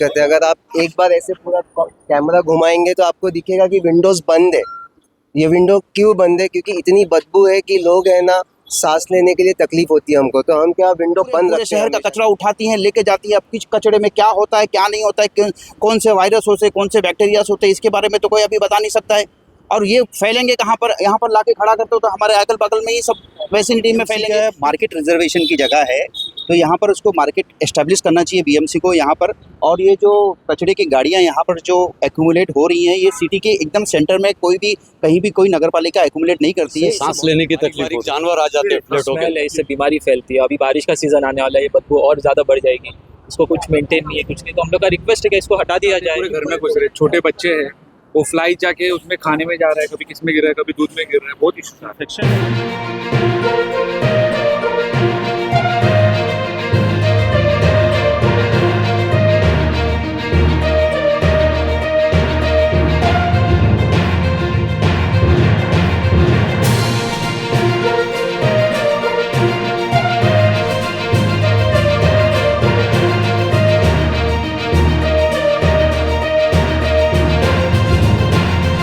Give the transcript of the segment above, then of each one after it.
दिक्कत है। अगर आप एक बार ऐसे पूरा कैमरा घुमाएंगे तो आपको दिखेगा कि विंडोज बंद है। ये विंडो क्यों बंद है? क्योंकि इतनी बदबू है कि लोग है ना सांस लेने के लिए तकलीफ होती है हमको, तो हम क्या विंडो बंद पूरे रखते शहर हैं का हमेशा। कचरा उठाती हैं, लेके जाती है। अब किस कचरे में क्या होता है, क्या नहीं होता है, कौन से वायरस होते हैं, कौन से बैक्टीरिया होते हैं, इसके बारे में तो कोई अभी बता नहीं सकता है। और ये फैलेंगे कहाँ पर? यहाँ पर लाके खड़ा करते हो तो हमारे अगल बगल में ही सब वैसिनिटी में फैलेंगे। मार्केट रिजर्वेशन की जगह है, तो यहाँ पर उसको मार्केट एस्टेब्लिश करना चाहिए बीएमसी को यहाँ पर। और ये जो कचरे की गाड़ियाँ यहाँ पर जो एक्यूमुलेट हो रही हैं, ये सिटी के एकदम सेंटर में कोई भी कहीं भी कोई नगर पालिका एक्यूमुलेट नहीं करती है। सांस लेने की तकलीफ होती है, जानवर आ जाते हैं फ्लैटों के स्मेल है, अंदर। इससे बीमारी फैलती है। अभी बारिश का सीजन आने वाला है, ये बदबू और ज़्यादा बढ़ जाएगी। इसको कुछ मेंटेन नहीं है, कुछ नहीं, तो हम लोग का रिक्वेस्ट है कि इसको हटा दिया जाए। पूरे घर में घुस रहे छोटे बच्चे हैं, वो फ्लाई जाके उसमें खाने में जा रहा है, कभी किस में गिर रहा है, कभी दूध में गिर रहा है, बहुत इश्यू है।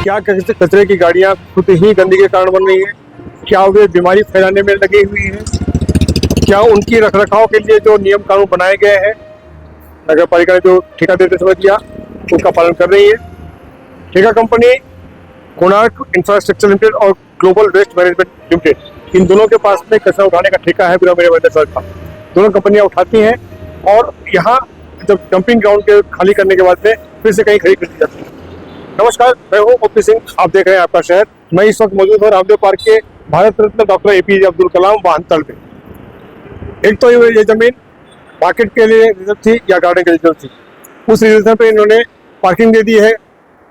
क्या कचरे की गाड़ियां खुद ही गंदगी के कारण बन रही हैं? क्या वे बीमारी फैलाने में लगी हुई हैं? क्या उनकी रखरखाव के लिए जो नियम कानून बनाए गए हैं नगर पालिका ने जो ठेका देते समय दिया उसका पालन कर रही है? ठेका कंपनी कोणार्क इंफ्रास्ट्रक्चर लिमिटेड और ग्लोबल वेस्ट मैनेजमेंट लिमिटेड, इन दोनों के पास में कचरा उठाने का ठेका है बिना मेरे वजह सर का। दोनों कंपनियां उठाती हैं और यहाँ जब डंपिंग ग्राउंड के खाली करने के बाद में फिर से कहीं खड़ी कर दी जाती है। नमस्कार, मैं हूँ ओपी सिंह, आप देख रहे हैं आपका शहर। मैं इस वक्त मौजूद हूँ रामदेव पार्क के भारत रत्न डॉक्टर एपीजे अब्दुल कलाम वाहनतल पे। एक तो ये जमीन मार्केट के लिए रिजर्व थी या गार्डन के रिजर्व थी, उस रिजर्व पे इन्होंने पार्किंग दे दी है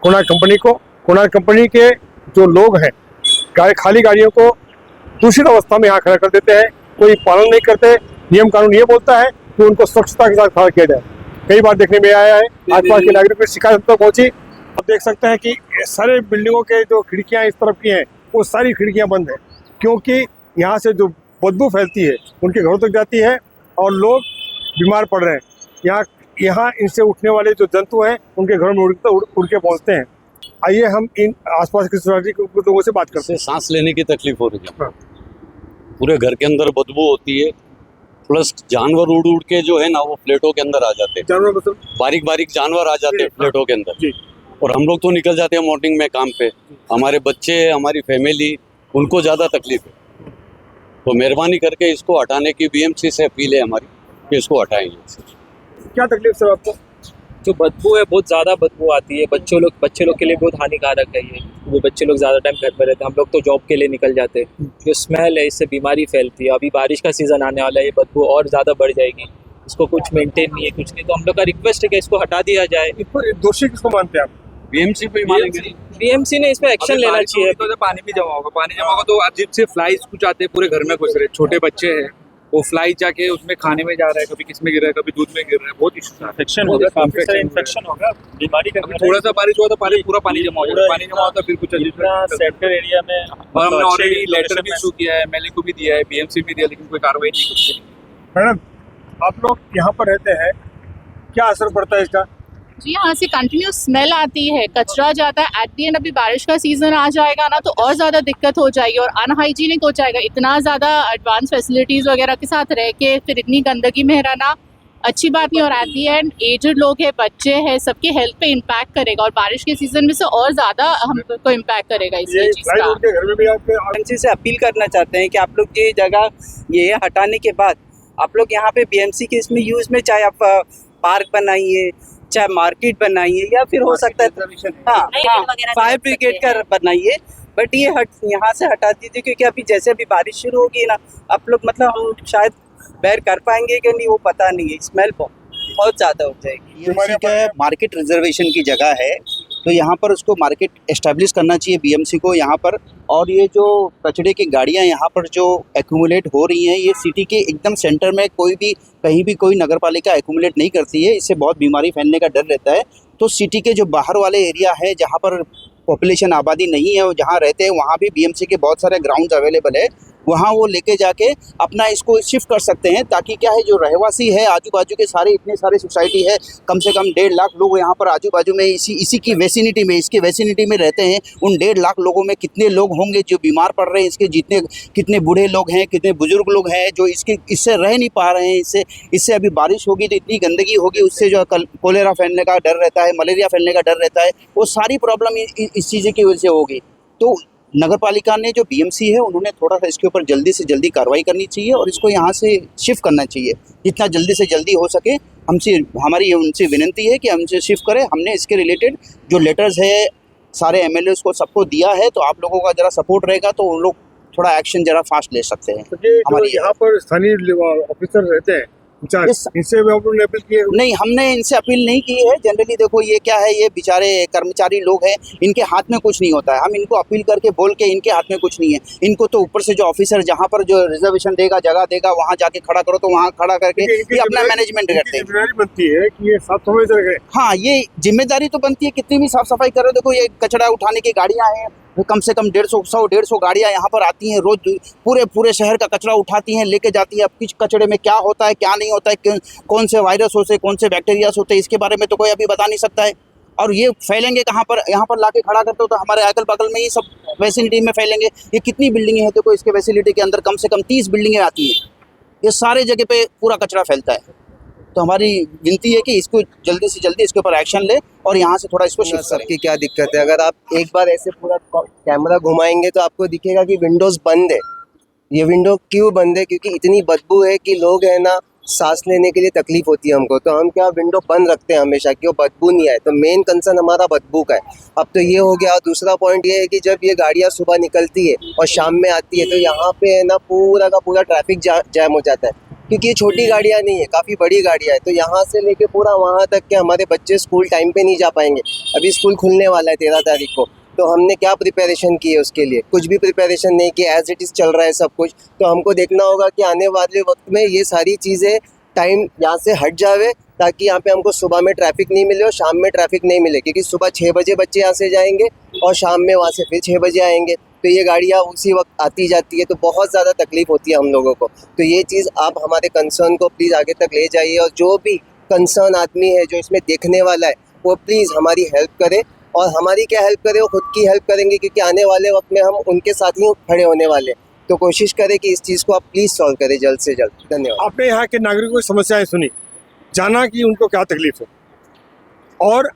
कोणार्क कंपनी को। कोणार्क कंपनी के जो लोग हैं खाली गाड़ियों को दूषित अवस्था में यहाँ खड़ा कर देते हैं, कोई पालन नहीं करते। नियम कानून ये बोलता है कि उनको स्वच्छता के साथ खड़ा किया जाए। कई बार देखने में आया है, आसपास के नागरिकों की शिकायत तक पहुंची। आप देख सकते हैं कि सारे बिल्डिंगों के जो खिड़कियां इस तरफ की हैं वो सारी खिड़कियां बंद हैं, क्योंकि यहाँ से जो बदबू फैलती है उनके घरों तक जाती है और लोग बीमार पड़ रहे हैं। यहाँ इनसे उठने वाले जो जंतु हैं उनके घरों में उड़ के पहुँचते हैं। आइए हम इन आसपास की सोसाइटी के लोगों से बात करते हैं। सांस लेने की तकलीफ हो रही है, हाँ। पूरे घर के अंदर बदबू होती है, प्लस जानवर उड़ उड़ के जो है ना वो फ्लैटों के अंदर आ जाते हैं। जानवर मतलब बारीक बारीक जानवर आ जाते हैं फ्लैटों के अंदर जी। और हम लोग तो निकल जाते हैं मॉर्निंग में काम पे, हमारे बच्चे, हमारी फैमिली, उनको ज़्यादा तकलीफ है। तो मेहरबानी करके इसको हटाने की बीएमसी से अपील है हमारी कि इसको हटाएंगे। क्या तकलीफ सर आपको? जो बदबू है, बहुत ज़्यादा बदबू आती है। बच्चे लोग के लिए बहुत हानिकारक है ये। वो बच्चे लोग ज़्यादा टाइम घर पर रहते हैं, हम लोग तो जॉब के लिए निकल जाते हैं। जो स्मेल है, इससे बीमारी फैलती है। अभी बारिश का सीज़न आने वाला है, ये बदबू और ज़्यादा बढ़ जाएगी। इसको कुछ मेंटेन नहीं है, कुछ नहीं, तो हम लोग का रिक्वेस्ट है कि इसको हटा दिया जाए। दोषी किसको मानते हैं आप? बीएमसी पे ही मानेंगे। बीएमसी ने इसमें एक्शन लेना चाहिए। तो पानी भी जमा होगा, पानी जमा होगा तो अजीब से फ्लाइज कुछ आते हैं, पूरे घर में घुस रहे छोटे बच्चे हैं, वो फ्लाई जाके उसमें खाने में जा रहा है, कभी किस में गिर रहा है, कभी दूध में गिर रहा है, बहुत इन्फेक्शन होगा, बीमारी का थोड़ा सा बारिश हुआ तो पूरा पानी जमा हो जाता, पानी जमा होता फिर कुछ अजीब सेंटर एरिया में। और हमने ऑलरेडी लेटर भी इशू किया है, एमएलए को भी दिया है, बीएमसी भी दिया, लेकिन कोई कार्रवाई नहीं की। मैडम, आप लोग यहाँ पर रहते हैं, क्या असर पड़ता है इसका? जी, यहाँ से कंटिन्यूस स्मेल आती है, कचरा जाता है। एट दी एंड अभी बारिश का सीजन आ जाएगा ना, तो और ज़्यादा दिक्कत हो जाएगी और अनहाइजीनिक हो जाएगा। इतना ज़्यादा एडवांस फैसिलिटीज़ वगैरह के साथ रह के फिर इतनी गंदगी में रहना अच्छी बात नहीं। और एट दी एंड एजड लोग हैं, बच्चे हैं, सबके हेल्थ पे इम्पैक्ट करेगा और बारिश के सीजन में से और ज़्यादा हमको इम्पैक्ट करेगा इस चीज़ का। घर में भी आपके बीएमसी से अपील करना चाहते हैं कि आप लोग ये जगह ये हटाने के बाद आप लोग यहाँ पे बीएमसी के इसमें यूज़ में चाहे आप पार्क बनाइए, चाहे मार्केट बनाइए, या फिर हो सकता है हाँ फायर ब्रिगेड का बनाइए, बट ये यहाँ से हटा दीजिए। क्योंकि अभी जैसे अभी बारिश शुरू होगी ना, आप लोग मतलब हम शायद बेयर कर पाएंगे कि नहीं वो पता नहीं है। स्मेल बहुत ज़्यादा हो जाएगी। ये मार्केट रिजर्वेशन की जगह है, तो यहाँ पर उसको मार्केट एस्टेब्लिश करना चाहिए बीएमसी को यहाँ पर। और ये जो कचरे की गाड़ियाँ यहाँ पर जो एक्यूमुलेट हो रही हैं, ये सिटी के एकदम सेंटर में कोई भी कहीं भी कोई नगर पालिका एक्यूमुलेट नहीं करती है, इससे बहुत बीमारी फैलने का डर रहता है। तो सिटी के जो बाहर वाले एरिया है जहाँ पर पॉपुलेशन आबादी नहीं है, जहाँ रहते हैं, वहाँ भी बीएमसी के बहुत सारे ग्राउंड्स अवेलेबल है। वहाँ वो लेके जाके अपना इसको शिफ्ट कर सकते हैं, ताकि क्या है जो रहवासी है आजू बाजू के सारे इतने सारे सोसाइटी है, कम से कम 1.5 लाख लोग यहाँ पर आजू बाजू में इसी की वेसिनिटी में, इसके वेसिनिटी में रहते हैं। उन 1.5 लाख लोगों में कितने लोग होंगे जो बीमार पड़ रहे हैं, इसके जितने कितने बूढ़े लोग हैं, कितने बुजुर्ग लोग हैं जो इससे रह नहीं पा रहे हैं। इससे अभी बारिश होगी तो इतनी गंदगी होगी, उससे जो कोलेरा फैलने का डर रहता है, मलेरिया फैलने का डर रहता है, वो सारी प्रॉब्लम इस चीज़ की वजह से होगी। तो नगर पालिका ने जो बीएमसी है उन्होंने थोड़ा सा इसके ऊपर जल्दी से जल्दी कार्रवाई करनी चाहिए और इसको यहाँ से शिफ्ट करना चाहिए जितना जल्दी से जल्दी हो सके। हमारी उनसे विनती है कि हमसे शिफ्ट करें। हमने इसके रिलेटेड जो लेटर्स है सारे एमएलए को सबको दिया है, तो आप लोगों का जरा सपोर्ट रहेगा तो उन लोग थोड़ा एक्शन जरा फास्ट ले सकते हैं। तो ये हमारे यहाँ पर स्थानीय ऑफिसर रहते हैं, इनसे भी आपने अपील की है? नहीं, हमने इनसे अपील नहीं की है। जनरली देखो ये क्या है, ये बेचारे कर्मचारी लोग हैं, इनके हाथ में कुछ नहीं होता है। हम इनको अपील करके बोल के इनके हाथ में कुछ नहीं है। इनको तो ऊपर से जो ऑफिसर जहाँ पर जो रिजर्वेशन देगा, जगह देगा, वहाँ जाके खड़ा करो तो वहाँ खड़ा करके ये अपना मैनेजमेंट करते हैं। जिम्मेदारी बनती है कि ये साफ सफाई से रखें। हाँ, ये जिम्मेदारी तो बनती है, कितनी भी साफ सफाई करो। देखो ये कचरा उठाने की गाड़ियाँ हैं, कम से कम 150 गाड़ियाँ यहाँ पर आती हैं रोज, पूरे शहर का कचरा उठाती हैं, लेके जाती हैं। अब किस कचरे में क्या होता है, क्या नहीं होता है, कौन से वायरस होते हैं, कौन से बैक्टीरियाज होते हैं, इसके बारे में तो कोई अभी बता नहीं सकता है। और ये फैलेंगे कहाँ पर, यहाँ पर लाके खड़ा करते हो तो हमारे अगल बगल में ही सब वैसिलिटी में फैलेंगे। ये कितनी बिल्डिंगें हैं, देखो इसके वैसिलिटी के अंदर कम से कम 30 बिल्डिंगें आती हैं। ये सारे जगह पे पूरा कचरा फैलता है। तो हमारी विनती है कि इसको जल्दी से जल्दी इसके ऊपर एक्शन ले और यहाँ से थोड़ा इसको शिफ्ट करें। सबकी क्या दिक्कत है, अगर आप एक बार ऐसे पूरा कैमरा घुमाएंगे तो आपको दिखेगा कि विंडोज बंद है। ये विंडो क्यों बंद है? क्योंकि इतनी बदबू है कि लोग है ना, सांस लेने के लिए तकलीफ होती है हमको, तो हम क्या विंडो बंद रखते हैं हमेशा कि वो बदबू नहीं आए। तो मेन कंसर्न हमारा बदबू का है। अब तो ये हो गया। और दूसरा पॉइंट ये है कि जब ये गाड़ियाँ सुबह निकलती है और शाम में आती है तो यहाँ पे है ना पूरा का पूरा ट्रैफिक जैम हो जाता है, क्योंकि ये छोटी गाड़ियाँ नहीं है, काफ़ी बड़ी गाड़ियाँ है। तो यहाँ से लेके पूरा वहाँ तक के हमारे बच्चे स्कूल टाइम पे नहीं जा पाएंगे। अभी स्कूल खुलने वाला है 13 तारीख को, तो हमने क्या प्रिपरेशन की है उसके लिए? कुछ भी प्रिपरेशन नहीं की, एज इट इज़ चल रहा है सब कुछ। तो हमको देखना होगा कि आने वाले वक्त में ये सारी चीज़ें टाइम यहाँ से हट जावे, ताकि यहाँ पे हमको सुबह में ट्रैफिक नहीं मिले और शाम में ट्रैफिक नहीं मिले। क्योंकि सुबह 6 बजे बच्चे यहाँ से जाएंगे और शाम में वहाँ से फिर 6 बजे आएंगे, तो ये गाड़ियाँ उसी वक्त आती जाती है, तो बहुत ज़्यादा तकलीफ होती है हम लोगों को। तो ये चीज़ आप हमारे कंसर्न को प्लीज़ आगे तक ले जाइए, और जो भी कंसर्न आदमी है जो इसमें देखने वाला है वो प्लीज़ हमारी हेल्प करे। और हमारी क्या हेल्प करे, वो खुद की हेल्प करेंगे, क्योंकि आने वाले वक्त में हम उनके साथ ही खड़े होने वाले। तो कोशिश करें कि इस चीज़ को आप प्लीज़ सॉल्व करें जल्द से जल्द। धन्यवाद। आपने यहाँ के नागरिकों की समस्याएं सुनी, जाना कि उनको क्या तकलीफ है, और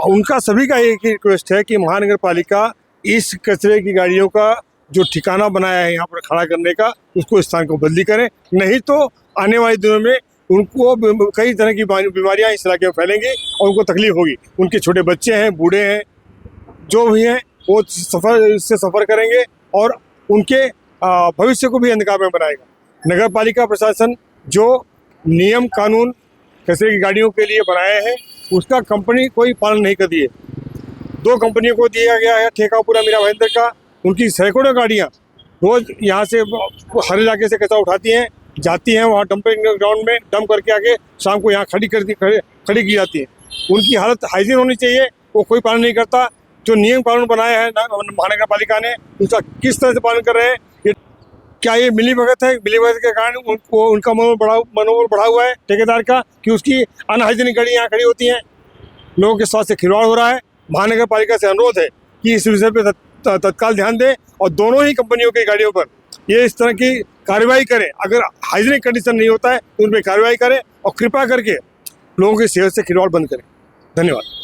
उनका सभी का एक ही रिक्वेस्ट है कि महानगर पालिका इस कचरे की गाड़ियों का जो ठिकाना बनाया है यहाँ पर खड़ा करने का, उसको स्थान को बदली करें। नहीं तो आने वाले दिनों में उनको कई तरह की बीमारियाँ इस इलाके में फैलेंगी और उनको तकलीफ होगी। उनके छोटे बच्चे हैं, बूढ़े हैं, जो भी हैं वो इससे सफ़र करेंगे और उनके भविष्य को भी अंधकार में बनाएगा। नगर पालिका प्रशासन जो नियम कानून कचरे की गाड़ियों के लिए बनाए हैं, उसका कंपनी कोई पालन नहीं करती है। 2 कंपनियों को दिया गया है ठेका पूरा मीरा भाईंदर का। उनकी सैकड़ों गाड़ियाँ रोज यहाँ से हर इलाके से कचरा उठाती हैं, जाती हैं वहाँ डंपिंग ग्राउंड में, डंप करके आके शाम को यहाँ खड़ी की जाती है। उनकी हालत हाइजीन होनी चाहिए, वो कोई पालन नहीं करता। जो नियम कानून बनाया है महानगर पालिका ने, उसका किस तरह से पालन कर रहे हैं? क्या ये मिलीभगत है? मिलीभगत के कारण उनका मनोबल बढ़ा हुआ है ठेकेदार का, कि उसकी अनहाइजीनिक गाड़ी यहाँ खड़ी होती हैं। लोगों के स्वास्थ्य से खिलवाड़ हो रहा है। महानगर पालिका से अनुरोध है कि इस विषय पर तत्काल ध्यान दें और दोनों ही कंपनियों की गाड़ियों पर ये इस तरह की कार्रवाई करें। अगर हाइजीनिक कंडीशन नहीं होता है तो उन पर कार्रवाई करें और कृपा करके लोगों की सेहत से खिलवाड़ बंद करें। धन्यवाद।